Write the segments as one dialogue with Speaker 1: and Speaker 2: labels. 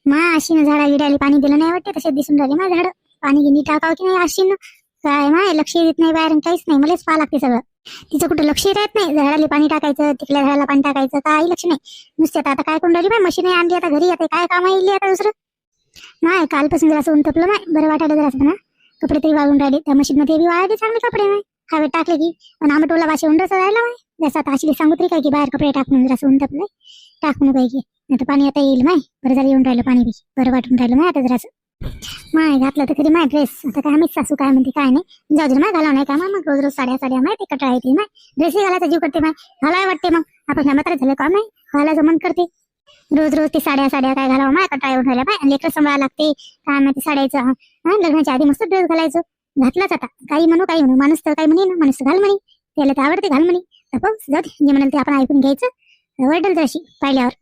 Speaker 1: मा आशीनं झाडा गिडाली पाणी दिलं नाही वाटते, तसे दिसून राहिले मा झाड. पाणी गिनी टाकावं की नाही आशीनं, काय माय लक्ष देत नाही बाहेर, काहीच नाही. मलाच पाहा लागते सगळं. तिचं कुठं लक्ष राहत नाही. झाडाला पाणी टाकायचं, तिथल्या झाडाला पाणी टाकायचं, काही लक्ष नाही. नुसते आता काय करून राहिली बाय, मशीन आणली आता घरी. आता काय काम येईल आता दुसरं. नाही कालपासून जरा ऊन तपलं माय, बरं वाटायला जरा म्हणा. कपडे तरी वाळून राहिले त्या मशीन मध्ये, वाळले चांगले कपडे माय. हवे टाकले की पण आमटोला वाशी उंडच राहिला माय. जसं आता अशी सांगू तरी काय की बाहेर कपडे टाकून जरा ऊन तपलंय, टाकून काय की आता पाणी आता येईल माय. बरं झालं येऊन राहिलं पाणी बी, बरं वाटून राहिलं माय आता जरासं. माय घातलं तर कधी माय ड्रेस. आता काय आम्हीच सासू काय म्हणते काय नाही, जाऊ दे माय घालाव नाही का मग रोज रोज साड्या साड्या माय ते कटाळा येते माय. ड्रेसही घालायचा जीव करते माय, घालाय वाटते मग. आपण काय मात्र झालं का माय, घालायचं मन करते. रोज रोज ते साड्या साड्या काय घालावं माय, कटाळा येऊन राहिल्या माय. लेकरं सांभाळा लागते काय माहिती साड्याचं. लग्नाच्या आधी मस्त ड्रेस घालायचं, घातलाच आता. काही म्हणू काही म्हणू, माणूस तर काही म्हणे ना, माणूस घाल म्हणे, त्याला तर आवडते घाल म्हणे. जाऊ दे, जे म्हणाल ते आपण ऐकून घ्यायचं. वाटेल तर अशी पाहिल्यावर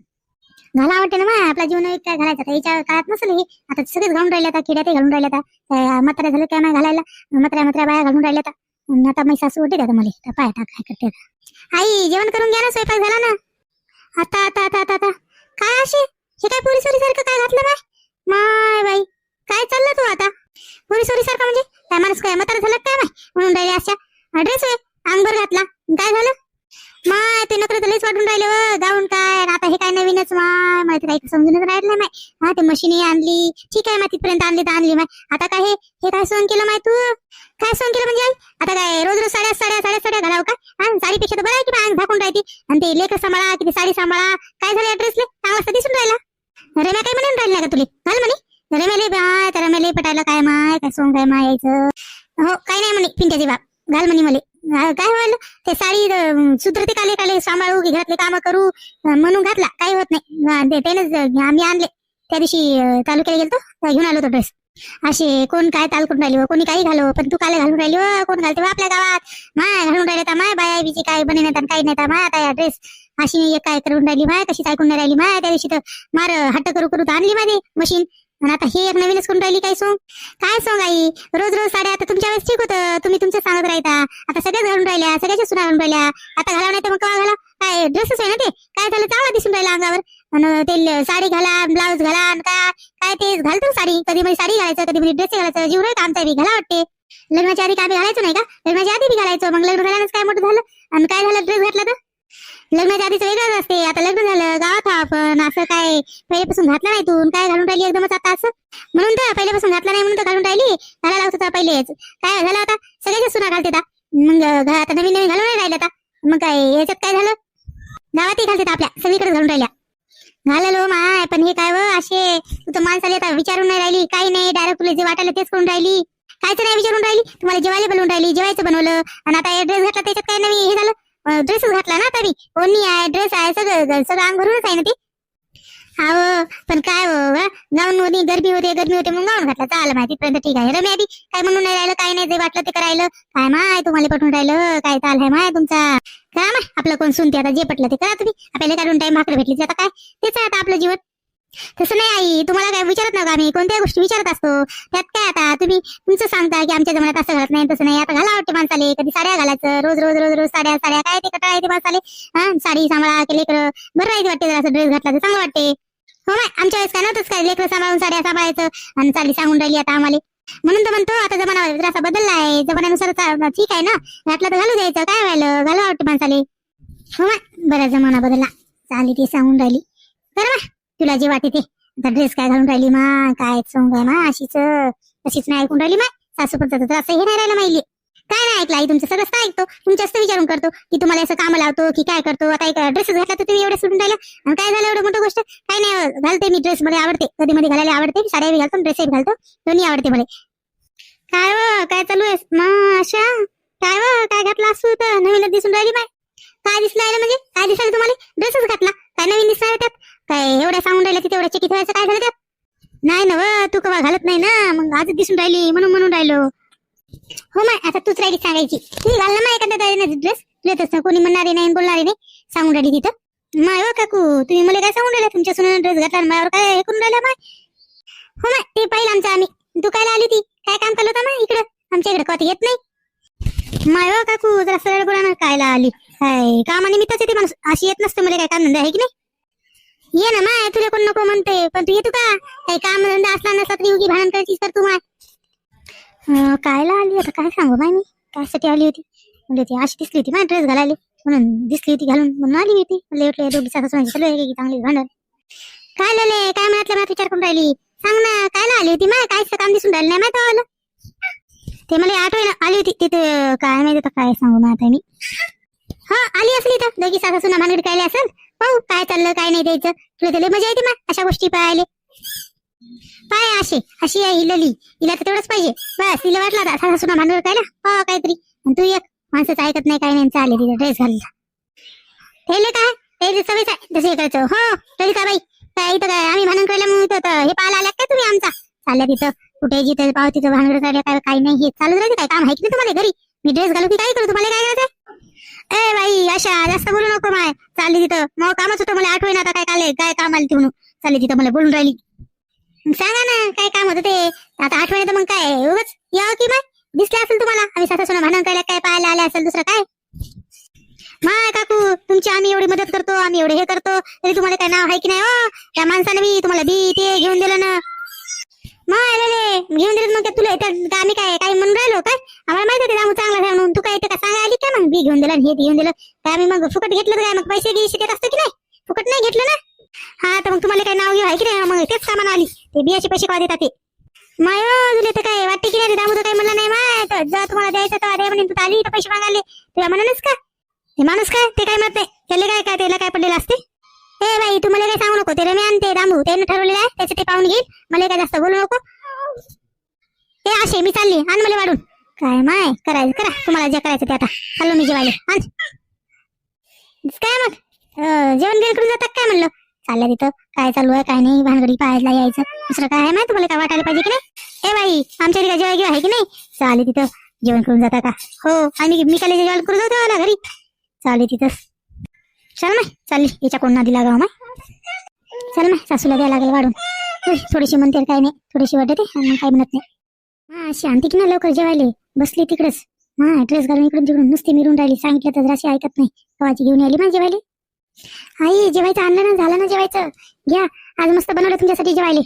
Speaker 1: घाला आवडते ना माय. आपला जीवन काय घालायचा तर याच्या काळात नसेल हे. आता सगळेच घालून राहिले, आता किड्या ते घालून राहिले. आता म्हाताऱ्या झालं काय नाही घालायला, म्हाताऱ्या बाया घालून राहिल्या. आता माझी सासू ओढते आता मला, पाय टाक काय करते आता. आई जेवण करून घ्या ना, स्वयंपाक झाला ना. आता आता आता आता आता काय असे हे काय पोरी सोरी सारखं काय घातलं बाय. माय बाई काय चाललं तू आता पोरी सोरी सारखं, म्हणजे काय माणूस काय म्हातारा झालं काय माय म्हणून राहिले. अशा ड्रेस अंगभर घातला काय झालं माय. ते नकर तर लईच वाटून राहिलं गाऊन काय. आता हे काय नवीनच माय, मला काही समजूनच राहिलं नाही माय. ते मशीन आणली ठीक आहे माय, तिथपर्यंत आणली तर आणली माय. आता काय हे काय सहन केलं माय तू, काय सहन केलं म्हणजे. आता काय रोज रोज साड्या साड्या साड्या साड्या घालावं का. साडीपेक्षा तर बरं आहे की अंग झाकून राहते. आणि ते लेकर सांभाळा किती साडी सांभाळा. काय झालं ड्रेसले चांगला दिसून राहिला. रम्या काय म्हणून राहिला का तुले घाल म्हणे. रम्याले बाय त्या रम्याले पटायला काय माय, काय सोंग काय माय यायचं. हो काय नाही म्हणे पिंट्याची बाप घाल म्हणे मला. काय व्हायला ते साडी सुधरते काले काले सांभाळू की घरातले काम करू म्हणून घातला, काही होत नाही. त्यानेच आम्ही आणले त्या दिवशी तालुक्याला गेलतो, घेऊन आलो तो ड्रेस. असे कोण काय ताल करून राहिली, कोणी काही घालो, पण तू काले घालून राहिली. कोण घालते आपल्या गावात माय घालून राहिले. माय बाया बीची काय बने नाही काही नाही माय. आता या ड्रेस अशी एक काय करून राहिली माय, तशीच ऐकून नाही राहिली माय. त्या दिवशी तर मार हट्ट करू करू तर आणली माझी मशीन. आणि आता हे एक नवीनच करून राहिली. काय सोंग काय सोंग आई. रोज रोज साड्या आता तुमच्या वेळेस ठीक होतं, तुम्ही तुमचं सांगत राहता. आता सगळ्याच घालून राहिल्या, सगळ्याच्या सुना घालून राहिल्या. आता घालावं नाही तर मग केव्हा घाला. काय ड्रेसच आहे ना ते, काय झालं चांगला दिसून राहिला अंगावर. आणि ते साडी घाला ब्लाऊज घाला आणि काय तेच घालतो साडी. कधी मध्ये साडी घालायचं, कधी मध्ये ड्रेस घालायचं. जीव राहत आमचा बी घाला वाटते. लग्नाच्या आधी काय घालायचं नाही का, लग्नाच्या आधी बी घालायचं. मग लग्न झाल्यानंच काय मोठं झालं आणि काय झालं ड्रेस घातला तर. लग्नाच्या आधीच वेगळंच असते. आता लग्न झालं गावात आपण असं काय पहिल्यापासून घातलं नाही तू, काय घालून राहिली एकदमच आता असं. म्हणून तर पहिल्यापासून घातलं नाही म्हणून तर घालून राहिली. घालायला लावत होता पहिलेच काय झालं. आता सगळ्याच्या सुना घालते मग आता नवीन नवीन घालून नाही राहिलं. आता मग काय याच्यात काय झालं, गावातही घालते आपल्या सगळीकडे घालून राहिल्या. घाललो माय पण हे काय व असे तू तर माणसाला आता विचारून नाही राहिली काही नाही. डायरेक्ट तुला जे वाटायला तेच करून राहिली. कायच नाही विचारून राहिली. तुम्हाला जेवायला बनवून राहिली, जेवायचं बनवलं. आणि आता ड्रेस घातला त्याच्यात काय नवीन हे झालं. ड्रेसच घातला ना तरी ओढणी आहे ड्रेस आहे सगळं सगळं अंग भरूनच आहे ना ते. हा पण काय गाऊन होती गरमी होते मग गाऊन घातला चाल माहिती पर्यंत ठीक आहे. रम्या आधी काय म्हणून नाही राहिलं काही नाही, जे वाटलं ते करायला. काय माय तुम्हाला पटून राहिलं काय चाल आहे माय तुमचा. काय माय आपलं कोण सुनते आता, जे पटलं ते करा तुम्ही. आपल्याला काढून टाइम भाकर भेटली आता काय तेच आहे आता आपलं जीवन. तसं नाही आई, तुम्हाला काय विचारत नका आम्ही, कोणत्या गोष्टी विचारत असतो. त्यात काय आता तुम्ही तुमचं सांगता की आमच्या जमान्यात असं घालत नाही तसं नाही. आता घाला वाटते माणसाले, कधी साड्या घालायचं रोज रोज रोज रोज साड्या साड्या काय ते कटाळा येते माणसाले. साडी सांभाळा की लेकरं बरं राहते वाटते. जरा ड्रेस घातला तर चांगलं वाटते. हो माय आमच्या वेळेस काय नव्हतंच काय, लेकरं सांभाळून साड्या सांभाळायचं आणि साडी सांगून राहिली आता आम्हाला. म्हणून तर म्हणतो आता जमाना जरासा बदलला आहे, जमान्यानुसार ठीक आहे ना. घातलं तर घालू द्यायचं काय व्हायला, घाला वाटते माणसाले. हो माय बरा जमाना बदलला चाली ती सांगून राहिली. बरं मा तुला जे वाटते ते. आता ड्रेस काय घालून राहिली मा, काय सोंग आहे मा अशीच तशीच नाही ऐकून राहिली मा. सासू पण असं हे नाही राहिलं माहिती. काय नाही ऐकलं आई तुमचं सगळंच काय ऐकतो. तुमच्याच विचारून करतो की तुम्हाला असं काम लावतो की काय करतो. आता एक ड्रेस घातला तर तुम्ही एवढं सुटून राहिला आणि काय झालं एवढं मोठं गोष्ट काय नाही. घालते मी ड्रेस मध्ये आवडते, कधी मध्ये घालायला आवडते, साड्या बी घालतो ड्रेस घालतो दोन्ही आवडते मला. काय काय चालू आहे माशा, काय घातला असू तर नवीनच दिसून राहिली बाय. काय दिसलं आहे म्हणजे काय दिसायला तुम्हाला, ड्रेसच घातला काय नवीन दिसणार त्यात. काय एवढ्या सांगून राहिल्या तिथे एवढ्या चकित व्हायचं काय झालं त्यात. नाही ना तू कवा घालत नाही ना, मग आजच दिसून राहिली म्हणून राहिलो. हो माय आता तूच राहिली सांगायची. तुम्ही घालला माय एखादा ड्रेस तुला कोणी म्हणणारे नाही बोलणारे नाही सांगून राहिली तिथं. माय हो काकू तुम्ही मला काय सांगून राहिला, तुमच्या सुनाने ड्रेस घातला माझ्यावर काय हे करून राहिला माय. हो माय ते पाहिलं आमचं आम्ही. तू काय आली ती काय काम करत होता माय इकडं, आमच्या इकडे कधी येत नाही. माय हो काकू जरा सरळ बोला ना, कायला आली काय कामानिमित्तच येते माणूस, अशी येत नसते मला काय काम धंदा आहे की नाही. ये ना माय, तुला कोण नको म्हणते, पण तू येतो का? काही काम धंदा असला नसला तरी उगी भांडण करायचीस तर तू माय. कायला आली आता, काय सांगू माय मी कायसाठी आली होती. म्हणजे ती अशी दिसली होती माय ड्रेस घालायला, म्हणून दिसली होती घालून म्हणून आली होती. लेटले दोघी सासूची चालू आहे की चांगली भांडण. काय लाले, काय म्हणतलं मला विचार करून राहिली, सांग ना कायला आली होती माय? कायच काम दिसून राहिलं नाही माहिती आलं ते मला आठवायला आली होती तिथे. काय माहिती आता काय सांगू मग आता मी. हा आली असली तर दोघी सासूना भानगड कायले असेल, पाहू काय चाललं काय नाही द्यायचं. तुला त्याला मजा येते मग अशा गोष्टी पाहायला. पाय अशी आहे ही लली, हिला तर तेवढंच पाहिजे बस. तिला वाटलं आता सासूना भानगड कायला पाहा काहीतरी, तू एक माणसाचं ऐकत नाही काय नाही, चालले तिथे ड्रेस घालला. त्याला काय त्याला सवयच आहे तसं करायचं. हो तरी का बाई, काय इथं काय आम्ही भानगड करायला म्हणून हे पाहायला आल्या काय तुम्ही आमचा? चालल्या तिथं कुठे जिथे पाव तिथं भानगड करायला काय काही नाही, हे चालूच राहते. काय काम आहे की नाही तुम्हाला घरी? मी ड्रेस घालू की काय करू, तुम्हाला काय करायचं? ए बाई अशा जास्त बोलू नको माय. चालली तिथं मग कामच होतं, मला आठवण आता काय काम आली ती म्हणून चालली तिथं मला बोलून राहिली. सांगा ना काय काम होतं ते आता आठवण येतं मग काय उगाच यावं की माय? दिसले असेल तुम्हाला आम्ही सासूना भांडण करायला काय पाहायला आले असेल, दुसरं काय माय? काकू तुमची आम्ही एवढी मदत करतो, आम्ही एवढे हे करतो, तरी तुम्हाला काय नाव आहे की नाही? हो त्या माणसाने बी तुम्हाला बी ते घेऊन दिलं ना माय, घेऊन दिलं. मग तुला आम्ही काय म्हणून राहिलो काय? आम्हाला माहिती होते दामू चांगला आहे म्हणून. तू काय का सांगा आली का मग? बी घेऊन दिलं हे घेऊन दिलं काय? आम्ही मग फुकट घेतलं तर काय? मग पैसे गिसे देत असतो की नाही? फुकट नाही घेतलं ना. हा तर मग तुम्हाला काय नाव घेऊ आहे की नाही? मग तेच सामान आली ते बियाचे पैसे का देतात ते माय. तुला तर काय वाटते की नाही? दामू तर काही म्हणलं नाही माय. तर जर तुम्हाला द्यायचं तर दे म्हणून तू आली तर पैसे मागाले तुला म्हणूनच का? हे माणूस काय ते काय म्हणत नाही त्याला काय त्याला काय पडलेलं असते. हे बाई तुम्हाला काय सांगू नको, ते मी आणते दामू त्यानं ठरवलेलं आहे त्याचं ते पाहून घेईल. मला काय जास्त बोलू नको. हे असे मी चालली आण मला वाढून. काय माय करायचं करा, तुम्हाला जे करायचं ते. आता चाललो मी जेवायला. आण काय मग जेवण घेऊन करून जातात काय म्हणलं? चालल्या तिथं काय चालू आहे काय नाही भानगडी पाहायला यायचं, दुसरं काय आहे माहिती तुम्हाला? काय वाटायला पाहिजे की नाही? ए बाई आमच्या तिथे जेवाय आहे की नाही? चालेल तिथं जेवण करून जाता का? हो आणि मी काय जेवण करून जाऊ मला घरी. चालेल तिथं चल माय, चालली याच्या कोण नादी लागावं माय. चल माय सासूला द्यायला लागेल वाढून. थोडीशी म्हणते काय नाही, थोडीशी वाटते आणि काय म्हणत नाही. हा शांती की ना लवकर जेवायले बसली तिकडेच. हा ड्रेस घालून इकडून तिकडून नुसती मिरून राहिली. सांगितलं तर जराशी ऐकत नाही. कवाची घेऊन आली माझ्या जेवायले. आई जेवायचं आणलं ना, झालं ना जेवायचं? घ्या आज मस्त बनवलं तुमच्यासाठी जेवायले.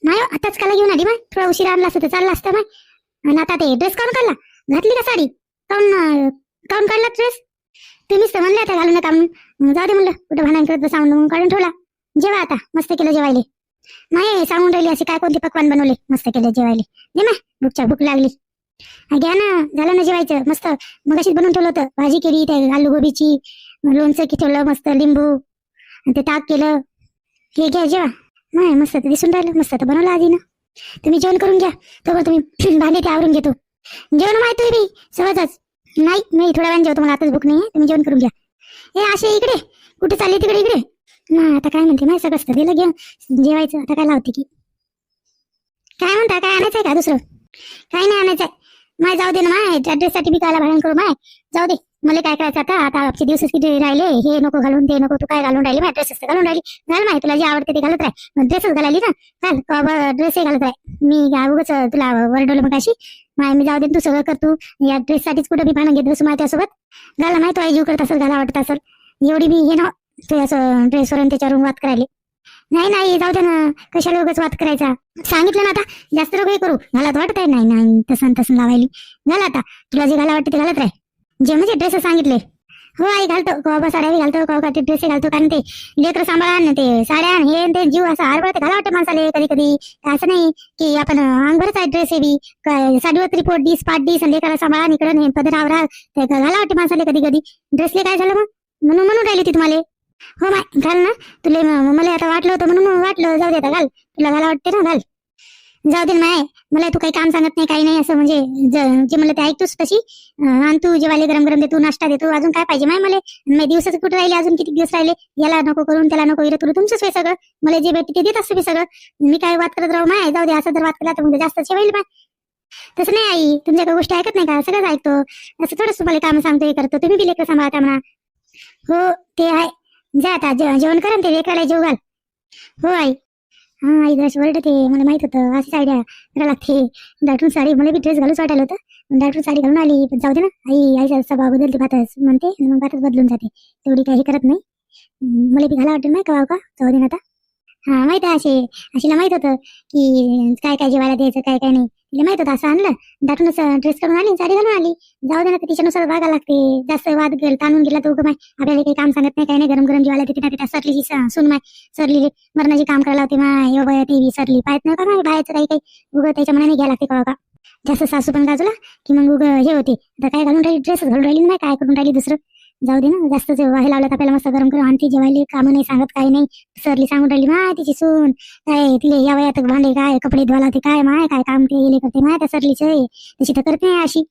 Speaker 1: माय आताच काला घेऊन आली माय, थोडा उशीर आणला असतं तर चालला असतं माय. आणि आता ते ड्रेस काढून काढला, घातली का साडी? काढून काढला ड्रेस? तुम्हीच तर म्हणले आता घालून नका म्हणून. जाऊ दे म्हणलं कुठं भांडण करत सांगून काढून ठेवला. जेवा आता मस्त केलं जेवायले. नाही सांगून राहिली असे काय कोणते पकवान बनवले मस्त केले जेवायले. दे ना भूकच्या भूक लागली. घ्या ना झालं ना जेवायचं मस्त. मग अशीच बनवून ठेवलं होतं, भाजी केली त्या आलू गोबीची, लोणचं ठेवलं मस्त, लिंबू आणि ते ताक केलं. हे घ्या जेवा नाही मस्त ते दिसून राहिलं मस्त तर बनवलं आधी ना. तुम्ही जेवण करून घ्या तोवर तुम्ही भांडे ते आवरून घेतो. जेवण माहिती मी सहजच नाही मी थोड्या वेळाने जेवतो, मला आताच भूक नाही आहे. तुम्ही जेवण करून घ्या. हे असे इकडे कुठे चालली तिकडे इकडे ना. आता काय म्हणते माय सगळं दिलं घेऊन जेवायचं. आता काय लावते की काय म्हणता? काय आणायचंय का दुसरं? काय नाही आणायचंय माय. जाऊ दे ना माय, ड्रेससाठी बी कायला भांडण करू माय. जाऊ दे मला काय करायचं आता आजचे दिवस किती राहिले. हे नको घालून ते नको. तू काय घालून राहिली माय? ड्रेसेस घालून राहिली. घाल माय तुला जे आवडते ते घालत राह. ड्रेसच घालायली ना घाल, ड्रेसही घालत राह. मी उगाच तुला वरडवलं मग अशी माय. मी जाऊ दे तू सगळं कर. तू या ड्रेससाठीच कुठं बी भांडण घेत बसू माय त्यासोबत. घाला माय तो जीव करत असेल, घाला वाटत असेल. एवढी मी हे ना ते असं ड्रेसवरून त्याच्यावरून वाद करायले. नाही जाऊ दे ना, कशाला उगाच वाद करायचा. सांगितलं ना आता जास्त नको हे करू. घालात वाटत आहे नाही तसं लावायली. घाल आता तुला जे घाला वाटते ते घालत राह. जे म्हणजे ड्रेस सांगितले. हो आई घालतो बाबा, साड्या घालतो का ते ड्रेस घालतो. कारण ते लेकर सांभाळा ते साड्या हे ते जीव असा आरबळते घाला वाटते माणसाले कधी कधी. असं नाही की आपण अंगभरच आहे ड्रेस हे बी साडीवर रिपोर्ट दिस पाठ दिस लेकरा सांभाळा इकडं पदर आवरा ते घाला वाटते माणसाले कधी कधी. ड्रेसले काय झालं मग म्हणून राहिली ती तुम्हाला. हो माय घाल ना तुला. मला आता वाटलं होतं म्हणून वाटलं जाऊ दे आता घाल. तुला घाला वाटते ना घाल. जाऊ दे माय मला तू काही काम सांगत नाही काही नाही असं म्हणजे जे मला ते ऐकतोस तशी. आणि तू जेवायला गरम गरम देतो नाश्ता देतो. अजून काय पाहिजे माय मला? मी दिवसाचं कुठे राहिले अजून किती दिवस राहिले. याला नको करून त्याला नको तुला तुमचंच आहे सगळं. मला जे भेटते ते देत असतं मी सगळं. मी काय वाद करत राहू माय? जाऊ दे असं जर वाद केला तर मग जास्त जेवायला माय. तसं नाही आई तुमच्या काही गोष्टी ऐकत नाही का? सगळंच ऐकतो. असं थोडंच तुम्हाला काम सांगतो हे करतो. तुम्ही बी लेकर सांभाळता म्हणा. हो ते आहे. जा आता जेवण करा ते लेकराला जेव घाल. हो आई. हा आई जरा वरडते मला माहित होतं. अशी साडी करा लागते. दाटून साडी मला बी ड्रेस घालूच वाटायला होतं. दाटून साडी घालून आली पण जाऊ दे ना आई. आईचा स्वभाव बदलते भातच म्हणते आणि मग भातच बदलून जाते. तेवढी काही करत नाही. मला बी घाला वाटेल नाही का जाऊ दे ना आता. हा माहित आहे अशीला माहित होतं की काय काय जेवायला द्यायचं काय काय नाही. तिला माहित होतं असं आणलं दाटूनच ड्रेस करून आली साडी घालून आली. जाऊ दे ना तर तिच्यानुसार वागा लागते. जास्त वाद गेल ताणून गेला तर उगं माय आपल्याला काही काम सांगत नाही काही नाही. गरम गरम जेवायला देते ना त्या सरलीची सून माय सरली मरणाची काम करायला होते माय बाया ती बी सरली पाहत नाही का माय बायाचं काही काही उगं त्याच्या मनाने घ्यायला लागते का जास्त सासू पण गाजूला की मग उगं हे होते. आता काय घालून राहिली ड्रेस घालून राहिली नाही काय करून राहिली दुसरं. जाऊ दे ना जास्त व्हायला लावलं तर आपल्याला मस्त गरम करून आणते जेवायला कामं नाही सांगत काही नाही. सरली सांगून राहिली माय तिची सून काय तिले या वयात भांडे काय कपडे धुवायला होते काय माय काय काम ते येले करते माय त्या सरलीचे तशी तर करते नाही अशी.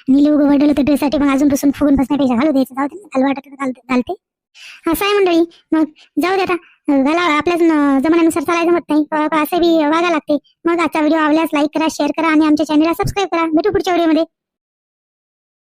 Speaker 1: मी लोक वडलं तर ड्रेससाठी मग अजून बसून फुगून बसण्यापेक्षा घालू द्यायचं. जाऊ दे घाल वाटत घालते असं आहे मंडळी. मग जाऊ दे आता घाला आपल्याच जमान्यानुसार चालायचं मत नाही असं बी वागा लागते. मग आजचा व्हिडिओ आवडल्यास लाईक करा शेअर करा आणि आमच्या चॅनलला सबस्क्राईब करा. भेटू पुढच्या व्हिडिओमध्ये.